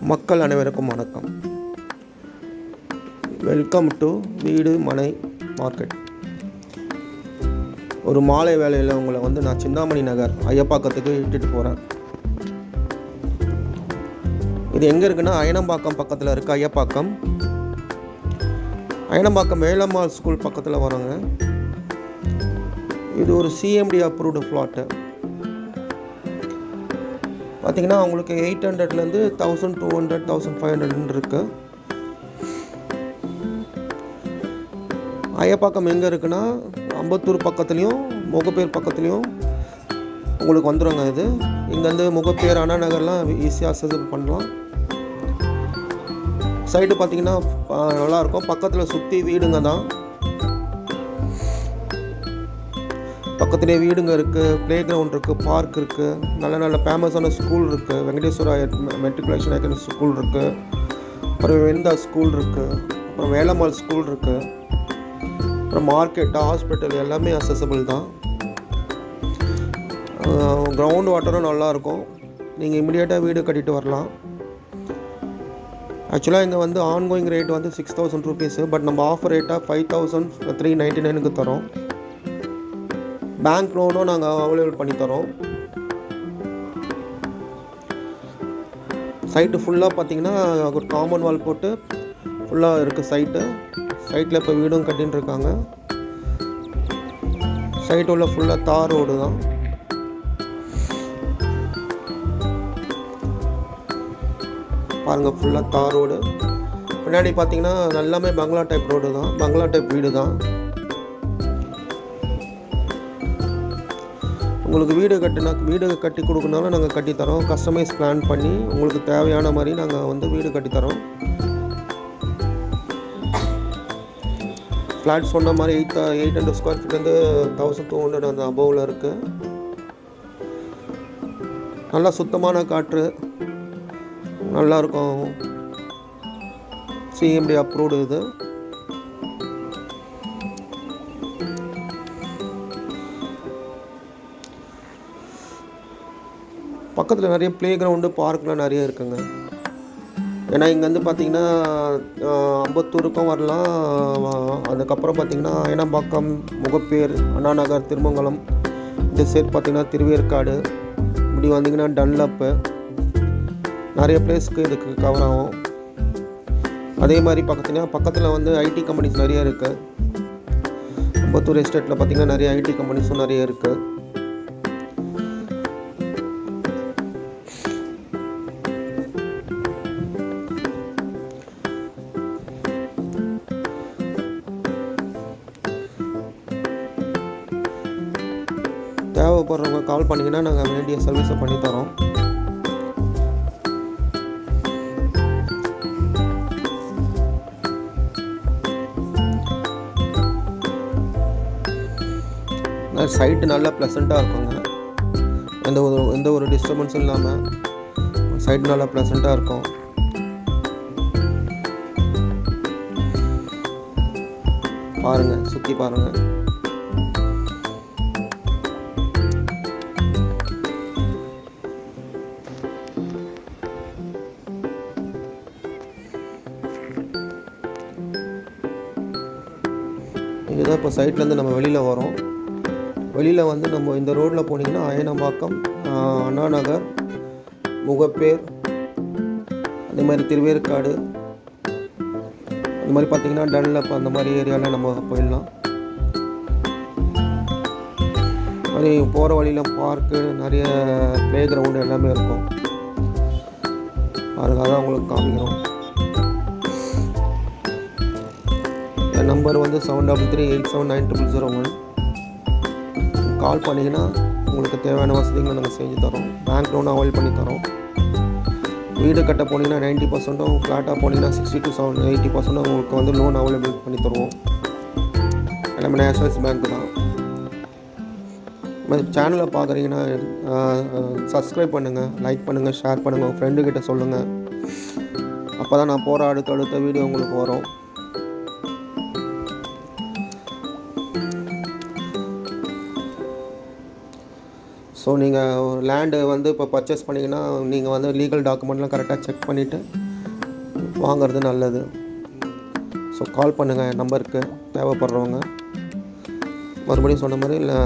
மக்கள் அனைவருக்கும் வணக்கம். வெல்கம் டு வீடு மனை மார்க்கெட். ஒரு மாலை வேளையில் உங்களை நான் சிந்தாமணி நகர் ஐயப்பாக்கத்துக்கு இட்டுட்டு போகிறேன். இது எங்கே இருக்குன்னா அயனம்பாக்கம் பக்கத்தில் இருக்குது. அயனம்பாக்கம் வேலம்மாள் ஸ்கூல் பக்கத்தில் வரோங்க. இது ஒரு சிஎம்டி அப்ரூவ்டு ஃப்ளாட்டு. பார்த்திங்கன்னா உங்களுக்கு 800லேருந்து 1200 1500 இருக்குது. ஐயப்பாக்கம் எங்கே இருக்குன்னா அம்பத்தூர் பக்கத்துலேயும் முகப்பேர் பக்கத்துலேயும் உங்களுக்கு வந்துடுங்க. இது இங்கேருந்து முகப்பேர் அண்ணா நகர்லாம் ஈஸியாக அக்சஸபிள் பண்ணலாம். சைடு பார்த்திங்கன்னா நல்லாயிருக்கும். பக்கத்தில் சுற்றி வீடுங்க தான். பக்கத்துலேயே வீடுங்க இருக்குது, ப்ளே கிரவுண்ட் இருக்குது, பார்க் இருக்குது, நல்ல ஃபேமஸான ஸ்கூல் இருக்குது. வெங்கடேஸ்வரா மெட்ரிகுலேஷன் அகாடமி ஸ்கூல் இருக்குது, அப்புறம் வெந்தா ஸ்கூல் இருக்குது, அப்புறம் வேலம்மாள் ஸ்கூல் இருக்குது, அப்புறம் மார்க்கெட்டு, ஹாஸ்பிட்டல் எல்லாமே அக்சஸபிள் தான். கிரவுண்ட் வாட்டரும் நல்லாயிருக்கும். நீங்கள் இமிடியேட்டாக வீடு கட்டிட்டு வரலாம். ஆக்சுவலாக இங்கே ஆன்கோயிங் ரேட் 6000 ருபீஸு. பட் நம்ம ஆஃபர் ரேட்டாக 5399க்கு தரோம். பேங்க் லோனும் நாங்கள் அவைலபிள் பண்ணித்தரோம். சைட்டு ஃபுல்லாக பார்த்திங்கன்னா ஒரு காம்பவுண்ட் வால் போட்டு ஃபுல்லாக இருக்குது சைட்டில் இப்போ வீடும் கட்டின்னு இருக்காங்க. சைட்டு உள்ள ஃபுல்லாக தார் ரோடு தான். பாருங்கள், ஃபுல்லாக தார் ரோடு. பின்னாடி பார்த்திங்கன்னா எல்லாமே பங்களா டைப் ரோடு தான், பங்களா டைப் வீடு தான். உங்களுக்கு வீடு கட்டி கொடுக்கணுனாலும் நாங்கள் கட்டித்தரோம். கஸ்டமைஸ் பிளான் பண்ணி உங்களுக்கு தேவையான மாதிரி நாங்கள் வீடு கட்டித்தரோம். ஃப்ளாட் சொன்ன மாதிரி 800 ஸ்கொயர் ஃபீட்லேருந்து 1200 அந்த அபோவில் இருக்குது. நல்லா சுத்தமான காற்று நல்லாயிருக்கும். சிஎம்டி அப்ரூவ்டு இது. பக்கத்தில் நிறைய ப்ளே கிரவுண்டு, பார்க்லாம் நிறைய இருக்குங்க. ஏன்னா இங்கேருந்து பார்த்திங்கன்னா அம்பத்தூருக்கும் வரலாம். அதுக்கப்புறம் பார்த்திங்கன்னா அயனம்பாக்கம், முகப்பேர், அண்ணா நகர், திருமங்கலம், இந்த சைடு பார்த்திங்கன்னா திருவேற்காடு, இப்படி வந்திங்கன்னா டன்லப்பு, நிறைய பிளேஸ்க்கு இதுக்கு கவர் ஆகும். அதே மாதிரி பக்கத்தில் ஐடி கம்பெனிஸ் நிறைய இருக்குது. அம்பத்தூர் எஸ்டேட்டில் பார்த்திங்கன்னா நிறைய ஐடி கம்பெனிஸும் நிறைய இருக்குது. தேவைப்படுறவங்க கால் பண்ணிங்கன்னா நாங்கள் வேண்டிய சர்வீஸை பண்ணித்தரோம். சைட்டு நல்லா ப்ளசண்ட்டாக இருக்குங்க. எந்த ஒரு டிஸ்டர்பன்ஸும் இல்லாமல் சைட்டு நல்லா ப்ளசண்ட்டாக இருக்கும். பாருங்கள், சுற்றி பாருங்கள். இதுதான் இப்போ சைட்லேருந்து நம்ம வெளியில் வரோம். வெளியில் நம்ம இந்த ரோட்டில் போனீங்கன்னா அயனம்பாக்கம், அண்ணா நகர், முகப்பேர், அதே மாதிரி திருவேற்காடு, அந்த மாதிரி பார்த்திங்கன்னா டன்லப், அந்த மாதிரி ஏரியாவில் நம்ம போயிடலாம். மாதிரி போகிற வழியில் பார்க்கு, நிறைய ப்ளே கிரவுண்டு எல்லாமே இருக்கும். அதுக்காக தான் உங்களுக்கு காமிக்கிறோம். என் நம்பர் 7338790001. கால் பண்ணிங்கன்னா உங்களுக்கு தேவையான வசதிகளை நாங்கள் செஞ்சு தரோம். பேங்க் லோன் அவைல் பண்ணி தரோம். வீடு கட்ட போனீங்கன்னா 90%, ஃப்ளாட்டாக போனீங்கன்னா 60 to 80% உங்களுக்கு லோன் அவைலபிள் பண்ணி தருவோம். எல்லாமே நேஷனல்ஸ் பேங்க் தான். சேனலை பார்க்குறீங்கன்னா சப்ஸ்கிரைப் பண்ணுங்கள், லைக் பண்ணுங்கள், ஷேர் பண்ணுங்கள், உங்கள் ஃப்ரெண்டுக்கிட்ட சொல்லுங்கள். அப்போ தான் நான் போகிற அடுத்த வீடியோ உங்களுக்கு வரும். ஸோ ஸோ நீங்கள் லேண்டு வந்து இப்போ பர்ச்சேஸ் பண்ணிங்கன்னா நீங்கள் வந்து லீகல் டாக்குமெண்ட்லாம் கரெக்டாக செக் பண்ணிவிட்டு வாங்குறது நல்லது. ஸோ கால் பண்ணுங்கள் நம்பருக்கு தேவைப்படுறவங்க. மறுபடியும் சொன்ன மாதிரி இல்லை